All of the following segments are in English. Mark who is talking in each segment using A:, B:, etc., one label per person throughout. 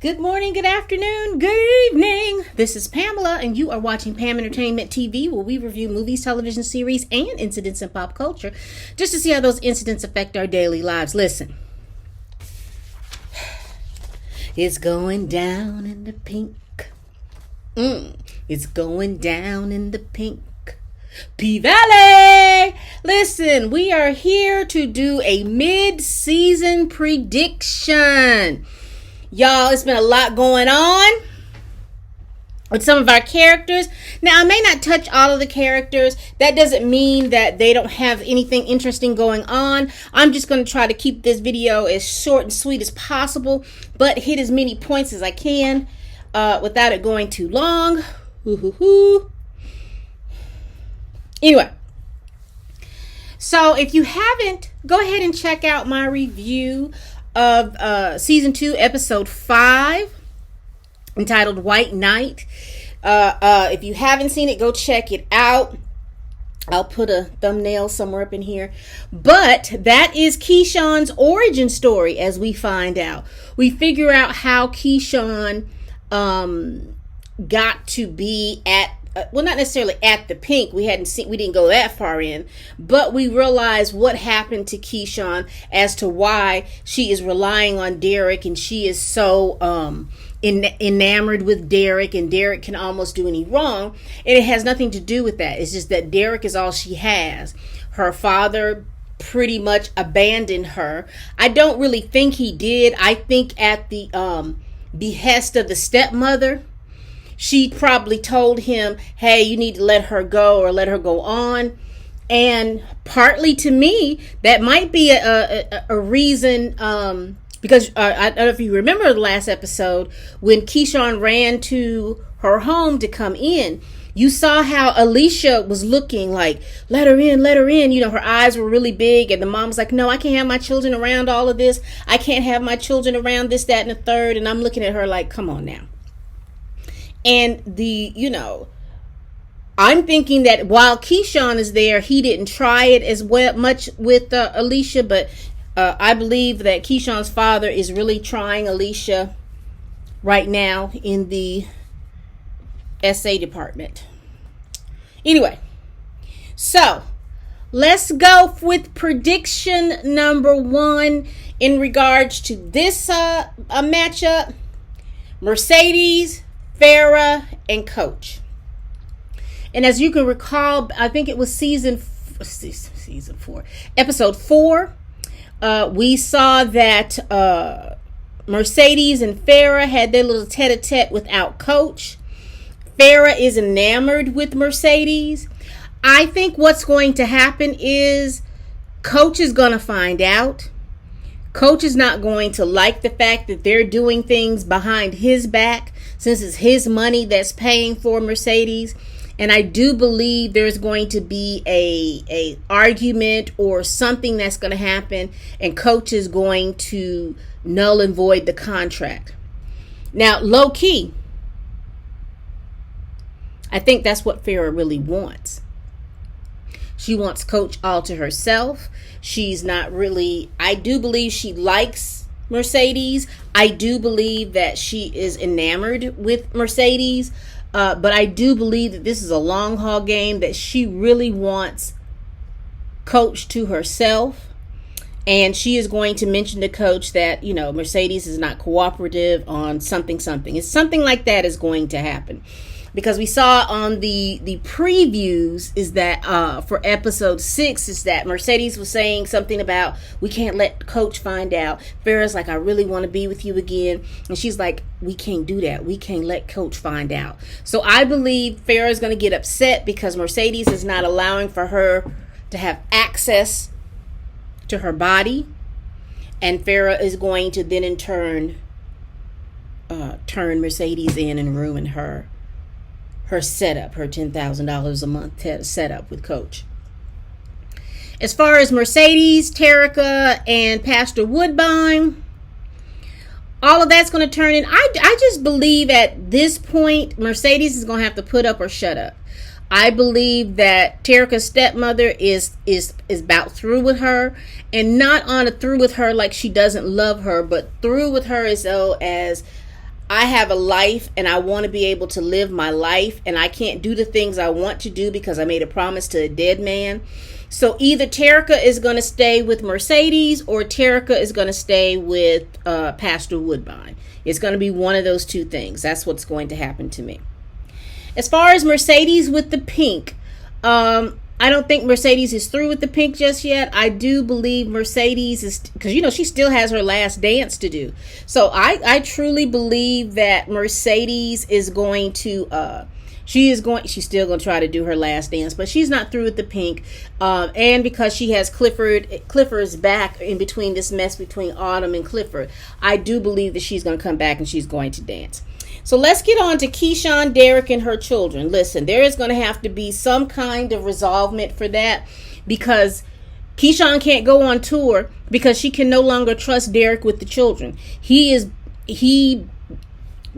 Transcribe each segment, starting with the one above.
A: Good morning, good afternoon, good evening. This is Pamela, and you are watching Pam Entertainment TV, where we review movies, television series, and incidents in pop culture, just to see how those incidents affect our daily lives. Listen, it's going down in the pink. It's going down in the pink. P-Valley! Listen, we are here to do a mid-season prediction. Y'all, it's been a lot going on with some of our characters. Now, I may not touch all of the characters. That doesn't mean that they don't have anything interesting going on. I'm just going to try to keep this video as short and sweet as possible, but hit as many points as I can without it going too long. Anyway, so if you haven't, go ahead and check out my review of season 2, episode 5, entitled White Knight. If you haven't seen it, go check it out. I'll put a thumbnail somewhere up in here. But that is Keyshawn's origin story, as we find out. We figure out how Keyshawn got to be at, well, not necessarily at the pink. We didn't go that far in, but we realize what happened to Keyshawn as to why she is relying on Derek, and she is so enamored with Derek, and Derek can almost do any wrong. And it has nothing to do with that. It's just that Derek is all she has. Her father pretty much abandoned her. I don't really think he did. I think at the behest of the stepmother, she probably told him, hey, you need to let her go or let her go on. And partly, to me, that might be a reason, because I don't know if you remember the last episode when Keyshawn ran to her home to come in. You saw how Alicia was looking like, let her in, let her in. You know, her eyes were really big, and the mom was like, no, I can't have my children around all of this. I can't have my children around this, that, and the third. And I'm looking at her like, come on now. And I'm thinking that while Keyshawn is there, he didn't try it as much with Alicia, but I believe that Keyshawn's father is really trying Alicia right now in the SA department. Anyway, so let's go with prediction number 1 in regards to this matchup. Mercedes, Farrah, and Coach. And as you can recall, I think it was season 4, episode 4. We saw that Mercedes and Farrah had their little tete-a-tete without Coach. Farrah is enamored with Mercedes. I think what's going to happen is Coach is going to find out. Coach is not going to like the fact that they're doing things behind his back, since it's his money that's paying for Mercedes. And I do believe there's going to be a argument or something that's going to happen, and Coach is going to null and void the contract. Now, low key, I think that's what Farrah really wants. She wants Coach all to herself. She's not really, I do believe she likes Mercedes. I do believe that she is enamored with Mercedes. But I do believe that this is a long haul game, that she really wants Coach to herself. And she is going to mention to Coach that, Mercedes is not cooperative on something. It's something like that is going to happen. Because we saw on the previews is that for episode 6 is that Mercedes was saying something about, we can't let Coach find out. Farrah's like, I really want to be with you again. And she's like, we can't do that. We can't let Coach find out. So I believe Farrah's going to get upset because Mercedes is not allowing for her to have access to her body. And Farrah is going to then in turn Mercedes in and ruin her setup, her $10,000 a month setup with Coach. As far as Mercedes, Terica, and Pastor Woodbine, all of that's going to turn in. I just believe at this point, Mercedes is going to have to put up or shut up. I believe that Terica's stepmother is about through with her, and not on a through with her like she doesn't love her, but through with her as though as I have a life and I want to be able to live my life, and I can't do the things I want to do because I made a promise to a dead man. So either Terica is going to stay with Mercedes or Terica is going to stay with Pastor Woodbine. It's going to be one of those two things. That's what's going to happen to me. As far as Mercedes with the pink, I don't think Mercedes is through with the pink just yet. I do believe Mercedes is, because she still has her last dance to do. So I truly believe that Mercedes is going to she's still going to try to do her last dance, but she's not through with the pink. And because she has Clifford's back in between this mess between Autumn and Clifford, I do believe that she's going to come back and she's going to dance. So let's get on to Keyshawn, Derek, and her children. Listen, there is going to have to be some kind of resolvement for that, because Keyshawn can't go on tour because she can no longer trust Derek with the children. He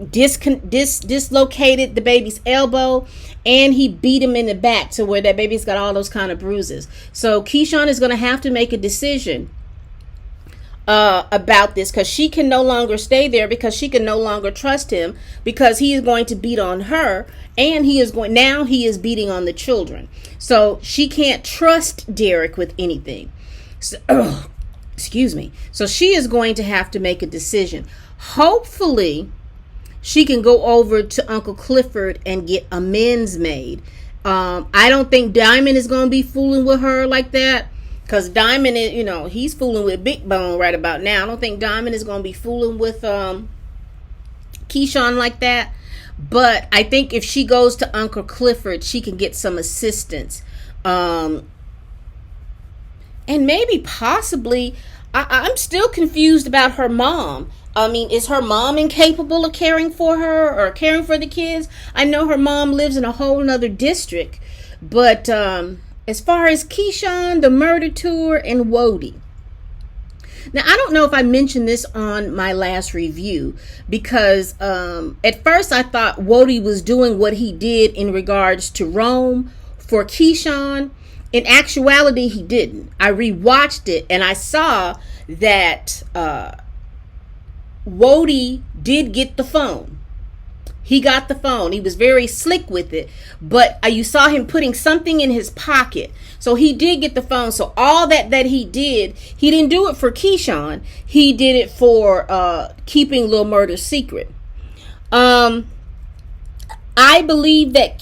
A: dislocated the baby's elbow, and he beat him in the back to where that baby's got all those kind of bruises. So Keyshawn is going to have to make a decision about this, because she can no longer stay there, because she can no longer trust him, because he is going to beat on her, and he is beating on the children. So she can't trust Derek with anything. So, excuse me. So she is going to have to make a decision. Hopefully she can go over to Uncle Clifford and get amends made. I don't think Diamond is going to be fooling with her like that, because Diamond is, he's fooling with Big Bone right about now. I don't think Diamond is going to be fooling with Keyshawn like that. But I think if she goes to Uncle Clifford, she can get some assistance. And maybe possibly, I'm still confused about her mom. I mean, is her mom incapable of caring for her or caring for the kids? I know her mom lives in a whole nother district. But as far as Keyshawn, the murder tour, and Wody. Now, I don't know if I mentioned this on my last review, because at first I thought Wody was doing what he did in regards to Rome for Keyshawn. In actuality, he didn't. I rewatched it and I saw that Wody did get the phone. He got the phone. He was very slick with it, but you saw him putting something in his pocket. So he did get the phone. So all that he did, he didn't do it for Keyshawn. He did it for keeping Lil Murder's secret. I believe that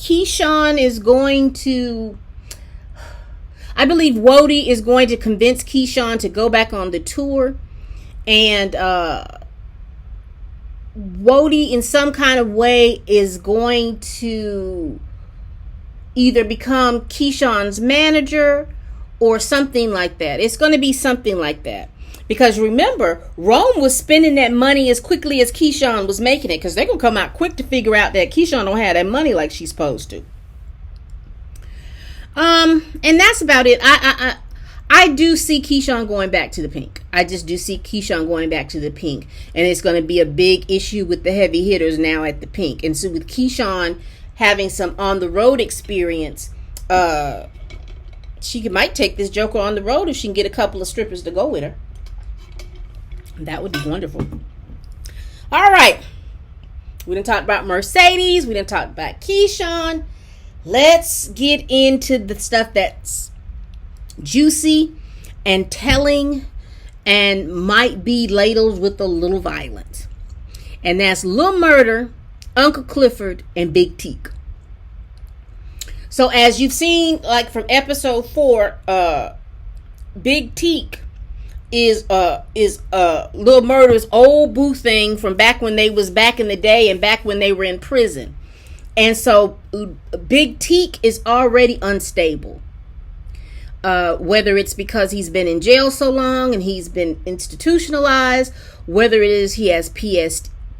A: I believe Wody is going to convince Keyshawn to go back on the tour, and Wody in some kind of way is going to either become Keyshawn's manager or something like that. It's going to be something like that. Because remember, Rome was spending that money as quickly as Keyshawn was making it, because they're going to come out quick to figure out that Keyshawn don't have that money like she's supposed to. And that's about it. I do see Keyshawn going back to the pink. I just do see Keyshawn going back to the pink. And it's going to be a big issue with the heavy hitters now at the pink. And so with Keyshawn having some on the road experience, she might take this joker on the road if she can get a couple of strippers to go with her. That would be wonderful. All right. We done talked about Mercedes. We done talked about Keyshawn. Let's get into the stuff that's juicy and telling and might be ladled with a little violence. And that's Lil Murder, Uncle Clifford, and Big Teak. So as you've seen, like from episode 4, Big Teak is Lil Murder's old boo thing from back when they was back in the day and back when they were in prison. And so Big Teak is already unstable. Whether it's because he's been in jail so long and he's been institutionalized, whether it is he has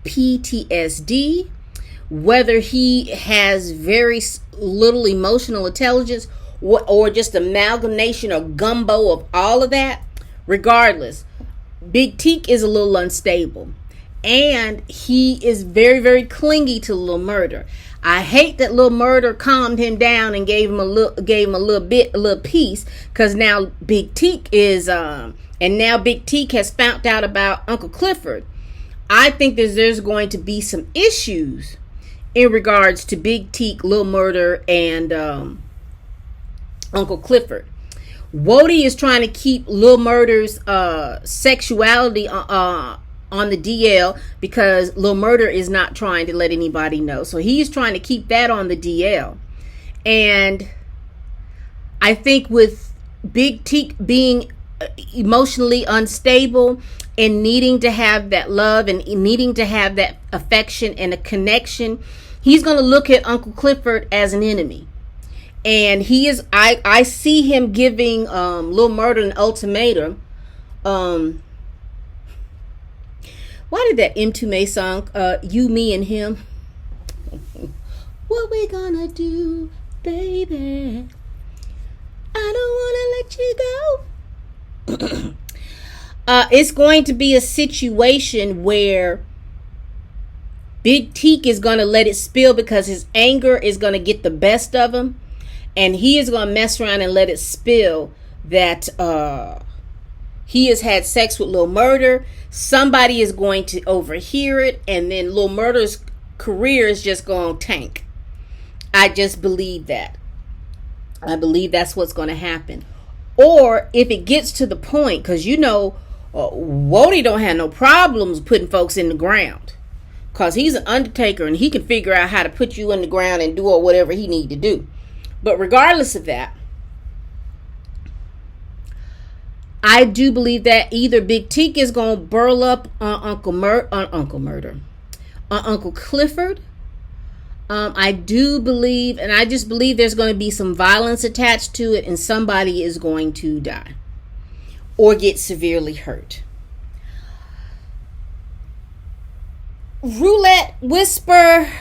A: PTSD, whether he has very little emotional intelligence, or just amalgamation or gumbo of all of that, regardless, Big Teak is a little unstable. And he is very, very clingy to Lil Murder. I hate that Lil Murder calmed him down and gave him a little piece, because now Big Teak is and now Big Teak has found out about Uncle Clifford. I think there's going to be some issues in regards to Big Teak, Lil Murder, and Uncle Clifford. Wody is trying to keep Lil Murder's sexuality on the DL because Lil Murder is not trying to let anybody know. So he's trying to keep that on the DL. And I think with Big Teak being emotionally unstable and needing to have that love and needing to have that affection and a connection, he's going to look at Uncle Clifford as an enemy. And he is, I see him giving Lil Murder an ultimatum. Why did that M2May song, You, Me, and Him? What we gonna do, baby? I don't wanna let you go. It's going to be a situation where Big Teak is going to let it spill because his anger is going to get the best of him. And he is going to mess around and let it spill that he has had sex with Lil Murder. Somebody is going to overhear it. And then Lil Murder's career is just going to tank. I just believe that. I believe that's what's going to happen. Or if it gets to the point, because you know, Wody don't have no problems putting folks in the ground. Because he's an undertaker and he can figure out how to put you in the ground and do whatever he need to do. But regardless of that, I do believe that either Big Teak is going to burl up on Uncle Clifford. I do believe, and I just believe there's going to be some violence attached to it and somebody is going to die or get severely hurt. Roulette, Whisper,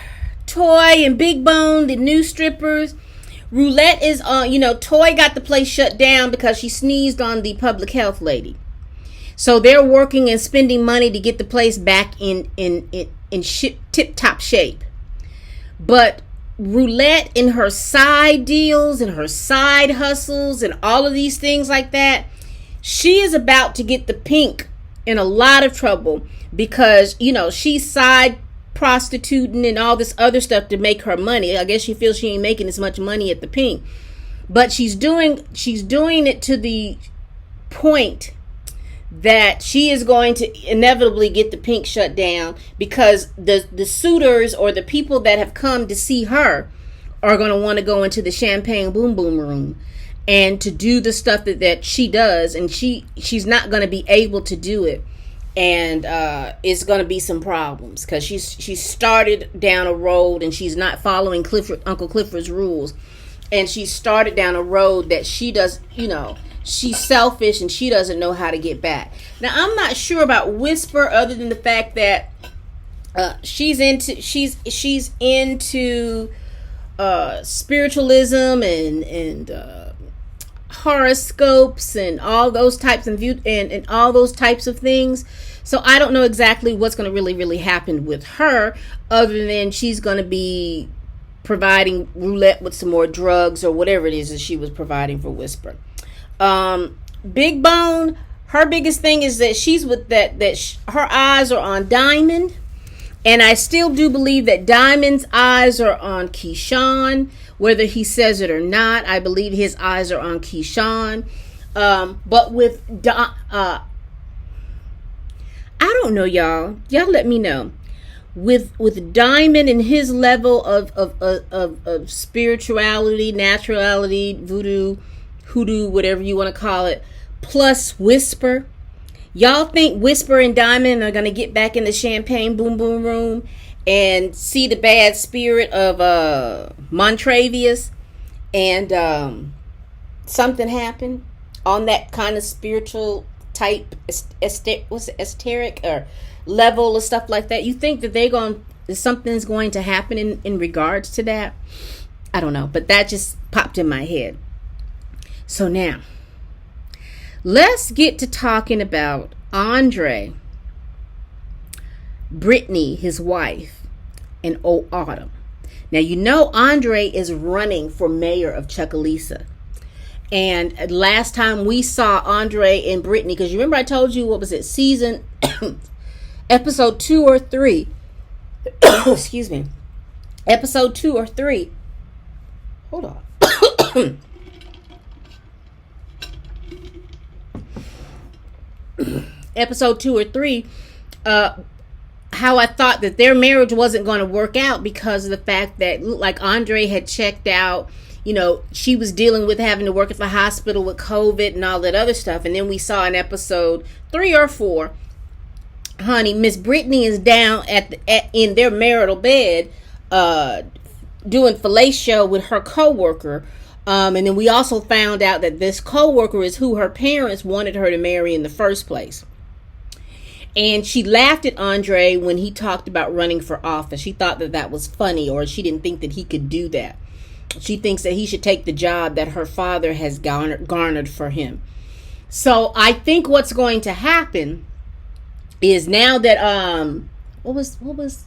A: Toy, and Big Bone, the new strippers. Roulette is Toy got the place shut down because she sneezed on the public health lady. So they're working and spending money to get the place back in tip-top shape. But Roulette, in her side deals and her side hustles and all of these things like that, she is about to get the Pink in a lot of trouble because, she's side prostituting and all this other stuff to make her money. I guess she feels she ain't making as much money at the Pink, but she's doing it to the point that she is going to inevitably get the Pink shut down because the suitors or the people that have come to see her are going to want to go into the champagne boom boom room and to do the stuff that she does, and she's not going to be able to do it. And it's going to be some problems because she started down a road and she's not following Uncle Clifford's rules. And she started down a road that she does, she's selfish and she doesn't know how to get back. Now, I'm not sure about Whisper other than the fact that she's into spiritualism and horoscopes and all those types and all those types of things. So I don't know exactly what's going to really happen with her other than she's going to be providing Roulette with some more drugs or whatever it is that she was providing for Whisper. Big Bone, her biggest thing is that she's with her eyes are on Diamond. And I still do believe that Diamond's eyes are on Keyshawn, whether he says it or not. I believe his eyes are on Keyshawn. But with I don't know, y'all. Y'all let me know. With Diamond and his level of spirituality, naturality, voodoo, hoodoo, whatever you want to call it, plus Whisper. Y'all think Whisper and Diamond are going to get back in the champagne boom boom room and see the bad spirit of Montravius and something happen on that kind of spiritual type esoteric or level or stuff like that? You think that something's going to happen in regards to that? I don't know, but that just popped in my head. So now let's get to talking about Andre, Brittany, his wife, and Autumn. Now, Andre is running for mayor of Chucalissa. And last time we saw Andre and Brittany, because you remember I told you, what was it, season episode 2 or 3. Excuse me. Episode 2 or 3. Hold on. Episode 2 or 3, how I thought that their marriage wasn't going to work out because of the fact that, like, Andre had checked out. You know, she was dealing with having to work at the hospital with COVID and all that other stuff. And then we saw in episode 3 or 4, honey, Miss Brittany is down in their marital bed, doing fellatio with her coworker. And then we also found out that this coworker is who her parents wanted her to marry in the first place. And she laughed at Andre when he talked about running for office. She thought that that was funny, or she didn't think that he could do that. She thinks that he should take the job that her father has garnered for him. So I think what's going to happen is, now that what was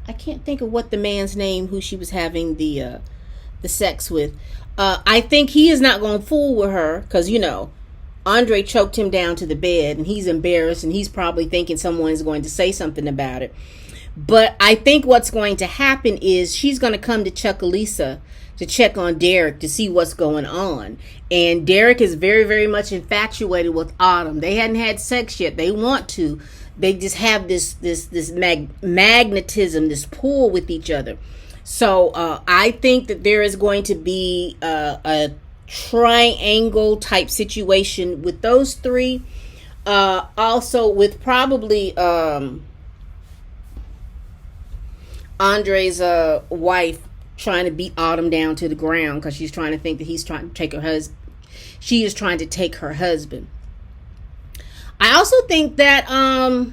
A: I can't think of what the man's name who she was having the sex with. I think he is not going to fool with her, because, you know, Andre choked him down to the bed and he's embarrassed and he's probably thinking someone's going to say something about it. But I think what's going to happen is she's going to come to Chucalissa to check on Derek to see what's going on. And Derek is very, very much infatuated with Autumn. They hadn't had sex yet. They want to. They just have this magnetism, this pull with each other. So I think that there is going to be a triangle type situation with those three. Also with probably Andre's wife trying to beat Autumn down to the ground because she's trying to think that he's trying to take her husband. She is trying to take her husband. I also think that I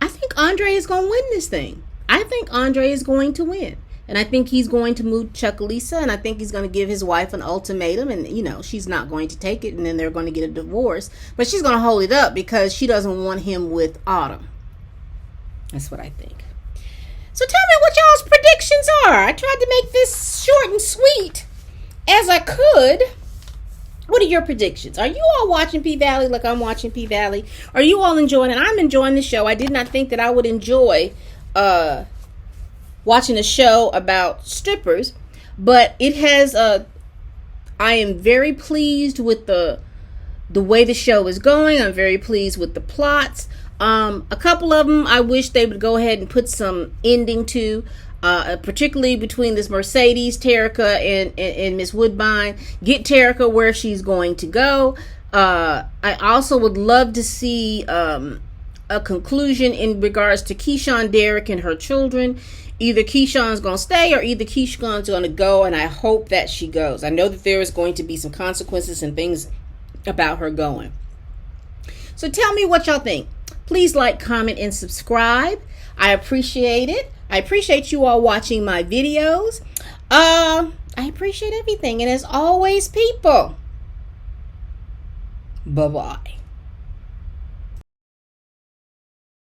A: think Andre is going to win this thing. I think Andre is going to win. And I think he's going to move Chucalissa, and I think he's going to give his wife an ultimatum, and, you know, she's not going to take it, and then they're going to get a divorce. But she's going to hold it up because she doesn't want him with Autumn. That's what I think. So tell me what y'all's predictions are. I tried to make this short and sweet as I could. What are your predictions? Are you all watching P-Valley like I'm watching P-Valley? Are you all enjoying it? I'm enjoying the show. I did not think that I would enjoy watching a show about strippers, but it has I am very pleased with the way the show is going. I'm very pleased with the plots. A couple of them I wish they would go ahead and put some ending to, particularly between this Mercedes, Terica, and Miss Woodbine. Get Terica where she's going to go. I also would love to see a conclusion in regards to Keyshawn, Derek, and her children. Either Keyshawn's going to stay or either Keyshawn's going to go, and I hope that she goes. I know that there is going to be some consequences and things about her going. So tell me what y'all think. Please like, comment, and subscribe. I appreciate it. I appreciate you all watching my videos. I appreciate everything. And as always, people, bye-bye.